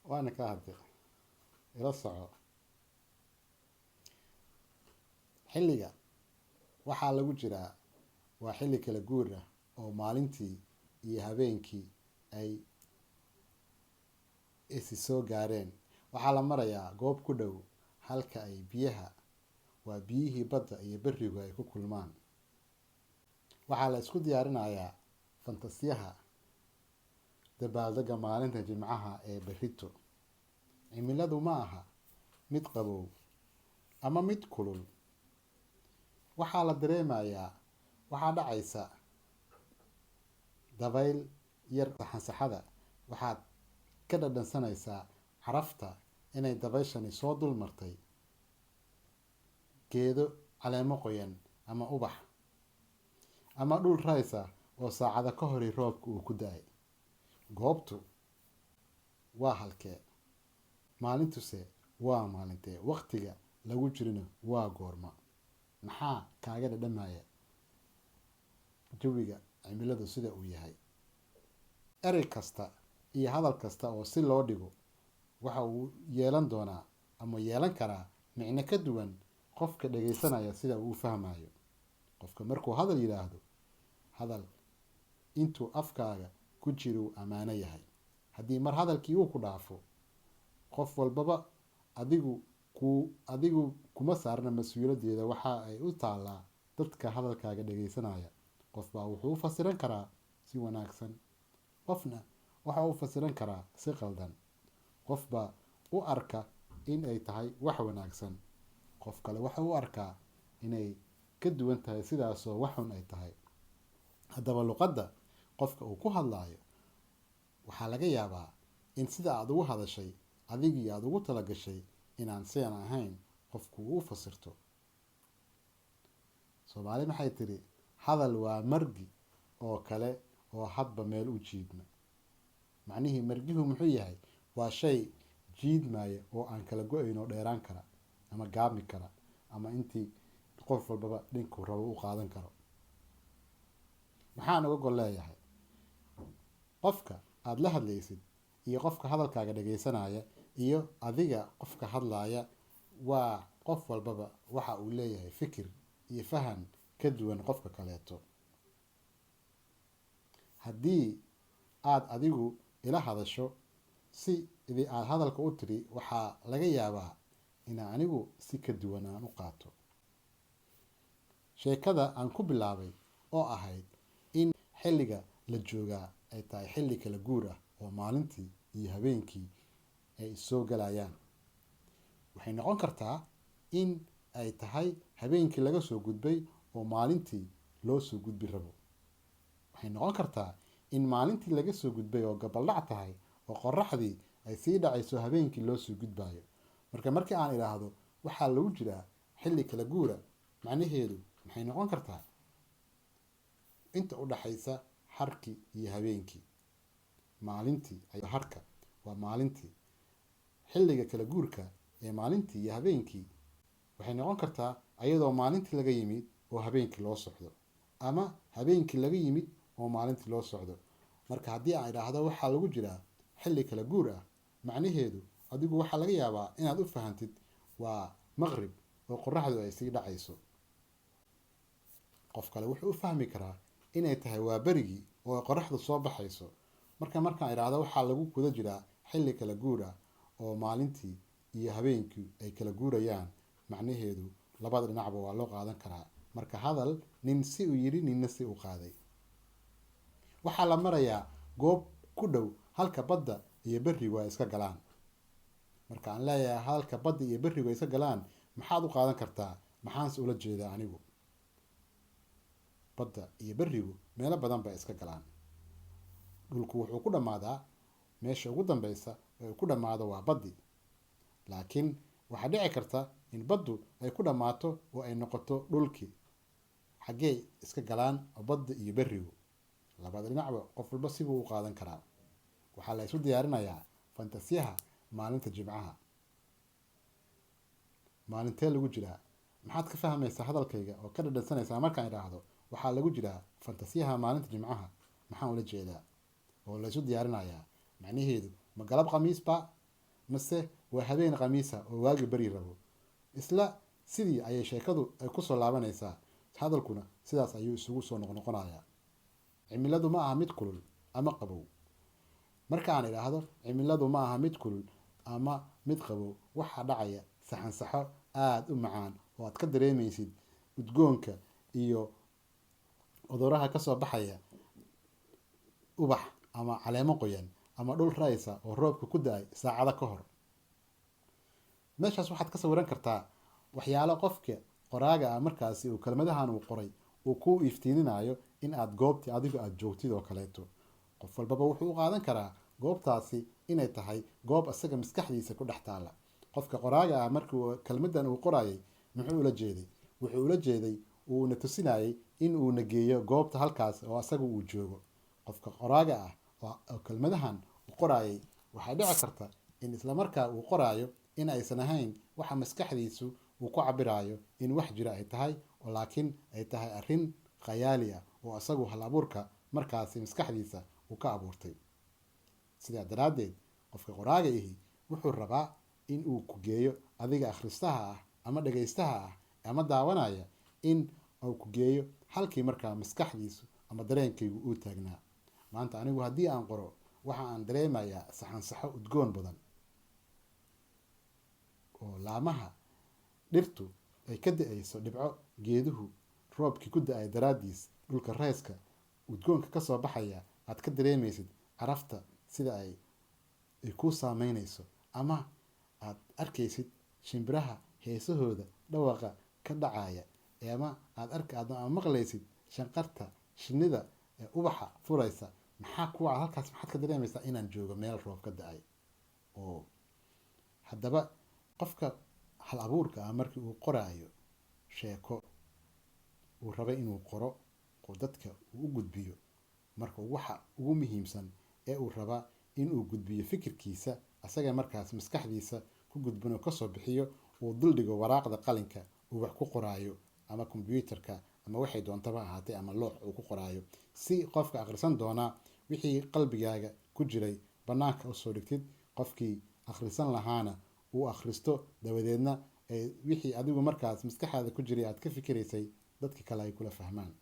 waana ka hadli ila soco. Xilliga waxaa lagu jiraa waa xilli kala guur ah oo maalintii iyo habeenkii ay isi soo gaareen. Waxaa la marayaa goob ku dhow halka ay biyaha waa biyihii badda iyo berigu ay ku kulmaan. Waxaa la isku diyaarinayaa fantasiyaha dabaaldega maalinta Jimcaha ee berrito. Cimiladu ma aha mid qabow ama mid kulul. Waxaa la dareemayaa waxaa dhacaysa dabayl yar saxansaxada. Waxaad ka dhadhansanaysaa carafta inay dabayshani soo dul martay geedo caleemo qoyan ama ubax ama dhul raysa oo saacada ka hori roobku uu ku da'ay. Goobtu waa halkee? Maalintuse waa maalintee? Waqtiga lagu jirina waa goorma? Maxaa kaaga dhadhamaya jawiga cimiladu sida uu yahay? Erey kasta iyo hadal kasta oo si loo dhigo waxa uu yeelan doonaa ama yeelan karaa micno ka duwan qofka dhageysanaya sida uu fahmayo. Qofka markuu hadal yiraahdo, hadal intuu afkaaga ku jiro amaano yahay. Haddii mar hadalkii uu ku dhaafo, qof walbaba adigu kuma saarna mas-uuliyadeeda. Waxa ay u taalaa dadka hadalkaaga dhageysanaya. Qof baa wuxuu u fasiran karaa si wanaagsan, qofna waxa uu fasiran karaa si qaldan. Qof baa u arka in ay tahay wax wanaagsan, qof kale waxa uu arkaa inay ka duwan tahay sidaasoo wax xun ay tahay. Haddaba luqadda qofka uu ku hadlayo waxaa laga yaabaa in sida aad ugu hadashay adigii aad ugu talagashay inaan sidan ahayn qofku uu fasirto. Soomaali maxay tiri hadal waa margi oo kale oo hadba meel u jiidma. Macnihii margihu muxuu yahay? Waa shay jiidmaya oo aan kala go-ayn oo dheeraan kara ama gaabmi kara ama intii qof walbaba dhinku rabo u qaadan karo. Maxaan uga gol leeyahay? Qofka aad la hadlaysid iyo qofka hadalkaaga dhageysanaya iyo adiga qofka hadlaya waa qof walbaba waxa uu leeyahay fikir iyo fahan ka duwan qofka kaleeto. Haddii aad adigu ila hadasho sidii aad hadalka u tiri, waxaa laga yaabaa in anigu si ka duwan aan u qaato. Sheekada aan ku bilaabay oo ahayd in xilliga la joogaa ay tahay xilli kala guur ah oo maalintii iyo habeenkii ay soo galayaan. Waxay noqon kartaa in ay tahay habeenkii laga soo gudbay oo maalintii loo soo gudbi rabo. Waxay noqon kartaa in maalintii laga soo gudbay oo gabaldhac tahay oo qorraxdii ay sii dhacayso habeenkii loo soo gudbayo. Markii aan idhaahdo waxaa lagu jiraa xilli kala guura, macnaheedu maxay noqon kartaa? Inta u dhaxaysa harkii iyo habeenkii. Maalintii ayaa harka waa maalintii. Xilliga kala guurka ee maalintii iyo habeenkii waxay noqon kartaa ayadoo maalintii laga yimid oo habeenkii loo socdo, ama habeenkii laga yimid oo maalintii loo socdo. Marka haddii aan idhaahdo waxaa lagu jiraa xilli kala guur ah, macnaheedu adigu waxaa laga yaabaa inaad u fahantid waa maqrib oo qorraxdu ay sii dhacayso. Qof kale wuxuu u fahmi karaa inay tahay waa berigii oo qorraxdu soo baxayso. Markaan idhaahdo waxaa lagu guda jiraa xilli kala guur ah oo maalintii iyo habeenkii ay kala guurayaan, macnaheedu labada dhinacba waa loo qaadan karaa. Marka hadal nin si uu yiri ninna si uu qaaday. Waxaa la marayaa goob ku dhow halka badda iyo berigu ay iska galaan. Marka aan leeyahay halka badda iyo berigu ay iska galaan, maxaad u qaadan kartaa? Maxaanse ula jeedaa anigu? Badda iyo berigu meelo badan bay iska galaan. Dhulku wuxuu ku dhammaadaa meesha ugu dambeysa ee ku dhammaado waa baddi. Laakiin waxaa dhici karta in baddu ay ku dhammaato oo ay noqoto dhulkii. Xaggee iska galaan badda iyo berigu? Labada dhinacba qof walba sibuu u qaadan karaa. Waxaa la isu diyaarinayaa fantasiyaha maalinta Jimcaha. Maalintee lagu jiraa? Maxaad ka fahmaysaa hadalkayga oo ka dhadhansanaysaa markaan idhaahdo waxaa lagu jiraa fantasiyaha maalinta Jimcaha? Maxaan ula jeedaa oo la isu diyaarinayaa? Macnaheedu ma galab khamiis ba mase waa habeen khamiisa oo waagi beri rabo. isla sidii ayay sheekadu ay kusoo laabanaysaa, hadalkuna sidaas ayuu isugu soo noqnoqonayaa. cimiladu ma aha mid kulul ama qabow. marka aan idhaahdo cimiladu ma aha mid kulul ama mid qabow, waxaa dhacaya saxansaxo aada u macaan oo aad ka dareemaysid udgoonka iyo cuduraha kasoo baxaya ubax ama caleemo qoyan ama dhul raysa oo roobka ku da-ay saacado ka hor. meeshaas waxaad ka sawiran kartaa waxyaalo qofka qoraaga ah markaasi uu kelmadahan uu qoray uu ku iftiininayo in aad goobtii adigu aada joogtid oo kaleeto. qof walbaba wuxuu u qaadan karaa goobtaasi inay tahay goob isaga maskaxdiisa ku dhex taalla. qofka qoraaga ah markii kelmadan uu qorayay muxuu ula jeeday? wuxuu ula jeeday uuna tusinayay in uu nageeyo goobta halkaas oo asaga uu joogo. qofka qoraaga ah oo kelmadahan u qorayay waxay dhici karta in islamarkaa uu qoraayo in aysan ahayn waxa maskaxdiisu uu ku cabirayo in wax jira ay tahay, oo laakiin ay tahay arrin khayaali ah oo asagu hal abuurka markaasi maskaxdiisa uu ka abuurtay. sidaa daraaddeed qofka qoraaga ihi wuxuu rabaa in uu ku geeyo adiga akhristaha ah ama dhagaystaha ah ama daawanaya, in uu ku geeyo halkii markaa maskaxdiisu ama dareenkaygu uu taagnaa. maanta anigu haddii aan qoro waxa aan dareemayaa saxansaxo udgoon badan oo laamaha dhirtu ay ka da-ayso dhibco geeduhu roobkii ku da-ay daraaddiis dhulka rayska udgoonka kasoo baxaya aad ka dareemaysid carafta sida ay kuu saameynayso, ama aad arkaysid shimbiraha heesahooda dhawaqa ka dhacaya, ama aad maqlaysid shanqarta shinnida ee ubaxa furaysa. halkaas maxaad ka dareemaysaa inaan joogo meel roob ka da-ay. oo haddaba qofka hal abuurka ah markii uu qoraayo sheeko uu raba inuu qoro oo dadka uu u gudbiyo, marka waxa ugu muhiimsan ee uu rabaa inuu gudbiyo fikirkiisa asaga markaas maskaxdiisa ku gudbino kasoo bixiyo, uu duldhigo waraaqda qalinka uu wax ku qoraayo ama kombyuutarka ama waxay doontaba ahaatee ama loox uu ku qoraayo, si qofka akhrisan doonaa wixii qalbigaaga ku jiray bannaanka usoo dhigtid, qofkii akhrisan lahaana uu akhristo dabadeedna wixii adigu markaas maskaxaada ku jiray aad ka fikiraysay dadka kale ay kula fahmaan.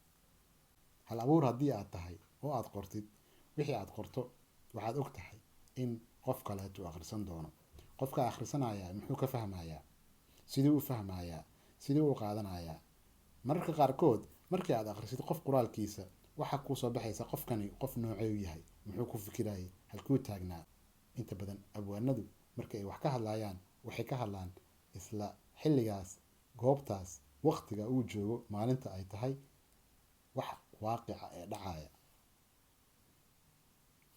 hal abuur haddii aad tahay oo aad qortid, wixii aad qorto waxaad og tahay in qof kaleetu uu akhrisan doono. qofka akhrisanaya muxuu ka fahmayaa? siduu u fahmayaa? siduu u qaadanayaa? mararka qaarkood markii aad akhrisid qof qoraalkiisa waxaa kuusoo baxaysa qofkani qof noocee u yahay, muxuu ku fikirayay, halkuu taagnaa. inta badan abwaanadu marka ay wax ka hadlayaan waxay ka hadlaan isla xilligaas, goobtaas, waqtiga uu joogo, maalinta ay tahay wax waaqica ee dhacaya.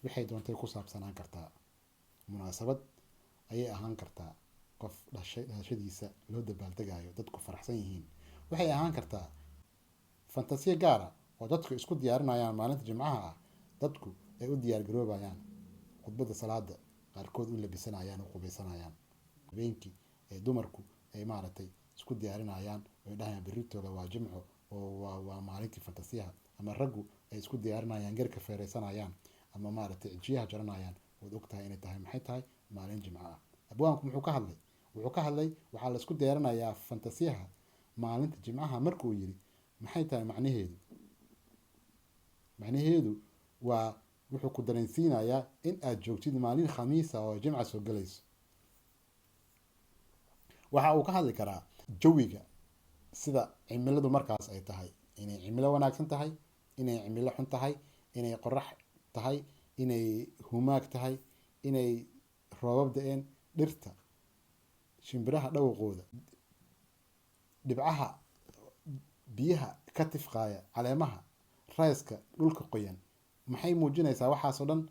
waxay doontay ku saabsanaan kartaa munaasabad ayay ahaan kartaa, qof dhalashadiisa loo dabaaldegayo dadku faraxsan yihiin. waxay ahaan kartaa fantasiyo gaara oo dadku isku diyaarinayaan maalinta jimcaha ah, dadku ay u diyaar garoobayaan khudbada salaada, qaarkood u labisanayaan oo qubaysanayaan. habeenkii ee dumarku ay isku diyaarinayaan oo dhahayaan berritooda waa jimco oo waa maalintii fantasiyaha, ama raggu ay isku diyaarinayaan garka feereysanayaan ama cijiyaha jaranayaan. waad ogtahay inay tahay maxay tahay maalin jimco ah. abwaanku muxuu ka hadlay? wuxuu ka hadlay waxaa la isku diyaarinayaa fantasiyaha maalinta jimcaha. markuu yiri maxay tahay macnaheedu? macnaheedu waa wuxuu ku dareensiinayaa in aad joogtid maalin khamiisa oo jimca soo galayso. waxa uu ka hadli karaa jawiga, sida cimiladu markaas ay tahay, inay cimilo wanaagsan tahay, inay cimilo xun tahay, inay qorax tahay, inay humaag tahay, inay roobab da-een, dhirta, shimbiraha dhawaqooda, dhibcaha biyaha ka tifqaaya, caleemaha, rayska, dhulka qoyan. maxay muujinaysaa waxaas oo dhan?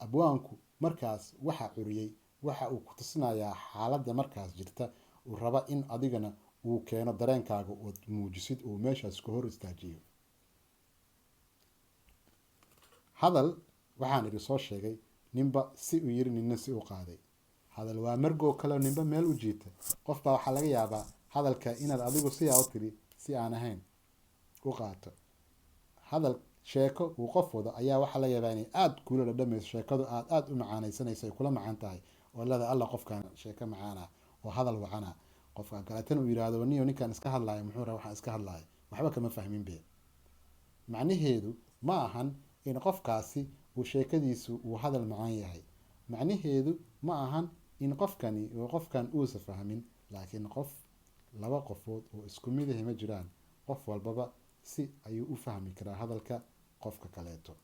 abwaanku markaas waxa curiyey waxa uu ku tusinayaa xaaladda markaas jirta, uu raba in adigana uu keeno dareenkaaga ood muujisid uu meeshaas ka hor istaajiyo. hadal waxaan idhi soo sheegay ninba si u yiri, ninna si u qaaday. hadal waa margoo kale ninba meel u jiita. qofbaa waxaa laga yaabaa hadalka inaad adigu siyaa u tiri si aan ahayn u qaato. hadal sheeko uu qof wado ayaa waxaa laga yaabaa inay aada kula dhadhamayso, sheekadu aada u macaanaysanayso, ay kula macaan tahay, oo leeda alla qofkan sheeko macaana oo hadal wacana, qofkan kaleetan uu yidhaahdo niyo ninkan iska hadlaayo muxuu rabaa waxaan iska hadlaayo, waxba kama fahmin be. macnaheedu ma ahan in qofkaasi uu sheekadiisu uu hadal macaan yahay. macnaheedu ma ahan in qofkan uusa fahmin, laakiin laba qofood oo isku mid ah ma jiraan. qof walbaba si ayuu u fahmi karaa hadalka qofka kaleeto.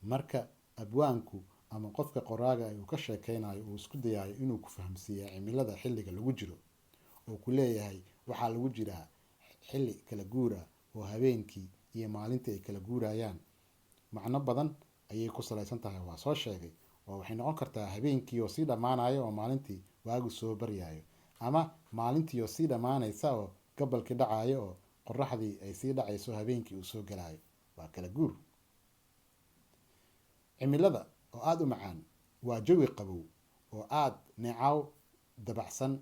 marka abwaanku ama qofka qoraaga uu ka sheekeynayo uu isku dayayo inuu ku fahamsiiya cimilada xilliga lagu jiro, oo ku leeyahay waxaa lagu jiraa xilli kala guura oo habeenkii iyo maalintii ay kala guurayaan, macno badan ayay ku salaysan tahay. waa soo sheegay oo waxay noqon kartaa habeenkii oo sii dhammaanayo oo maalintii waagu soo baryayo, ama maalintii oo sii dhammaanaysa oo gabalkii dhacayo oo qoraxdii ay sii dhacayso habeenkii uu soo galayo. waa kala guur. cimilada oo aada u macaan waa jawi qabow oo aada neecaw dabacsan,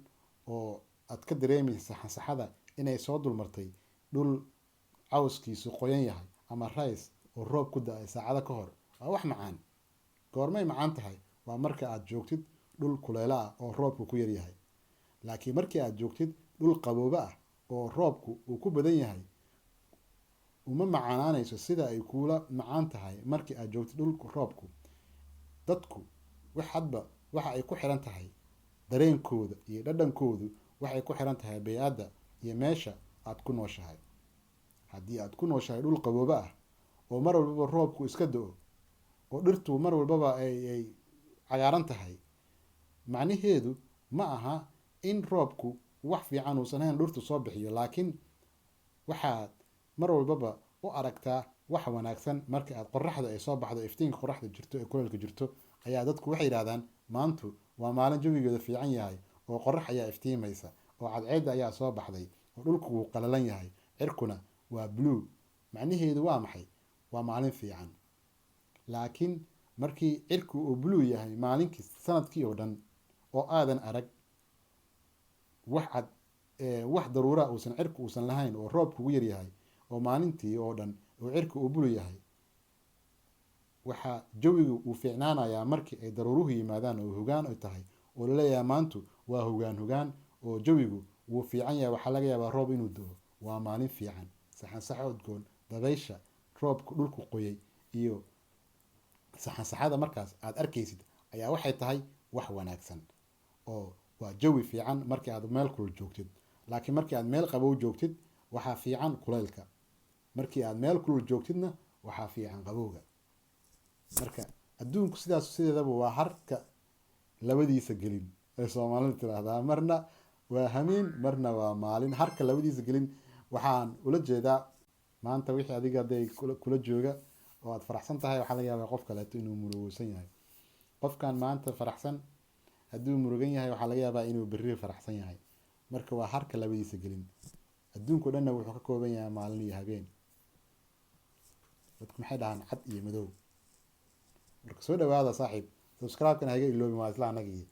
oo aad ka dareemaysa saxansaxada inay soo dulmartay dhul cawskiisu qoyan yahay ama rays oo roob ku da-ay saacado ka hor. waa wax macaan. goormay macaan tahay? waa marka aad joogtid dhul kuleelo ah oo roobku ku yaryahay. laakiin markii aad joogtid dhul qaboobo ah oo roobku uu ku badan yahay, uma macaanaanayso sida ay kuula macaan tahay markii aad joogtid dhulku roobku. dadku hadba waxa ay ku xiran tahay dareenkooda iyo dhadhankoodu, waxay ku xiran tahay bay'adda iyo meesha aad ku nooshahay. haddii aad ku nooshahay dhul qaboobo ah oo mar walbaba roobku iska do-o oo dhirtu mar walbaba ay cagaaran tahay, macnaheedu ma aha in roobku wax fiican uusan ahayn dhirtu soo bixiyo, laakiin waxaad mar walbaba u aragtaa wax wanaagsan marka aad qoraxda ay soo baxdo, iftiinka qoraxda jirto ee kuleelka jirto, ayaa dadku waxay yidhahdaan maantu waa maalin jawigeeda fiican yahay oo qorax ayaa iftiimaysa oo cadceedda ayaa soo baxday oo dhulku wuu qalalan yahay, cirkuna waa blue. macnaheedu waa maxay? waa maalin fiican. laakiin markii cirku uu blue yahay maalinkii sanadkii oo dhan oo aadan arag wax daruura uusan cirku uusan lahayn oo roobku ugu yaryahay, oo maalintii oo dhan oo cirku uu blue yahay, waxaa jawigu uu fiicnaanayaa markii ay daruuruhu yimaadaan oo hogaan ay tahay oo laleeyahay maantu waa hogaan oo jawigu wuu fiican yahay, waxaa laga yaabaa roob inuu do-o. waa maalin fiican. saxansaxo udgoon, dabaysha, roobku dhulku qoyay iyo saxansaxada markaas aad arkaysid ayaa waxay tahay wax wanaagsan, oo waa jawi fiican markii aad meel kulul joogtid. laakiin markii aad meel qabow joogtid waxaa fiican kuleylka, markii aad meel kulul joogtidna waxaa fiican qabowga. marka adduunku sidaas sideedaba waa harka labadiisa gelin ee Soomaalidu tiraahdaa. marna waa hameen, marna waa maalin. harka labadiisa gelin waxaan ula jeedaa maanta wixii adiga haday kula jooga oo aad faraxsan tahay, waxaa laga yaabaa qof kaleeto inuu murugaysan yahay. qofkan maanta faraxsan hadduu murugan yahay waxaa laga yaabaa inuu berri faraxsan yahay. marka waa harka labadiisa gelin. adduunku dhanna wuxuu ka kooban yahay maalin iyo habeen. dadku maxay dhahaan cad iyo madow. marka soo dhawaada saaxiib, subscribe-kan haga iloobin, waa isla anagii.